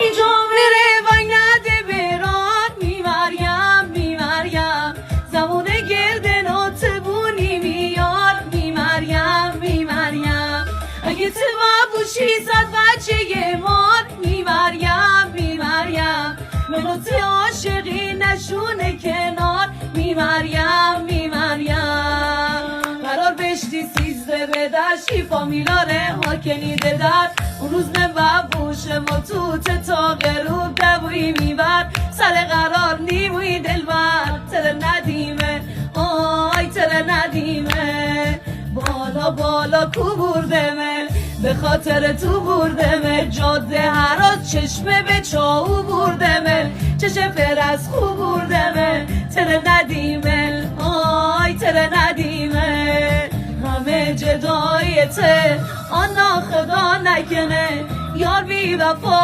اینجا میره وای نده بران میمریم زمان گرد ناتبونی میار میمریم اگه تو باشی صد بچه مار میمریم منوت عاشقی نشونه کنار میمریم قرار بشتی 13 به در شیفا میلاره ها کنیده در اون روز نبوشه ما توته تا غروب دوی میبر سر قرار نیموی دلبر تر ندیمه آی تر ندیمه بالا کو بردمه به خاطر تو بردمه جاده هراز چشمه به چاو بردمه چشم پر از خوب بردمه تر ندیمه آی تر ندیمه همه جدایته آنا خدا نکنه یار بی وفا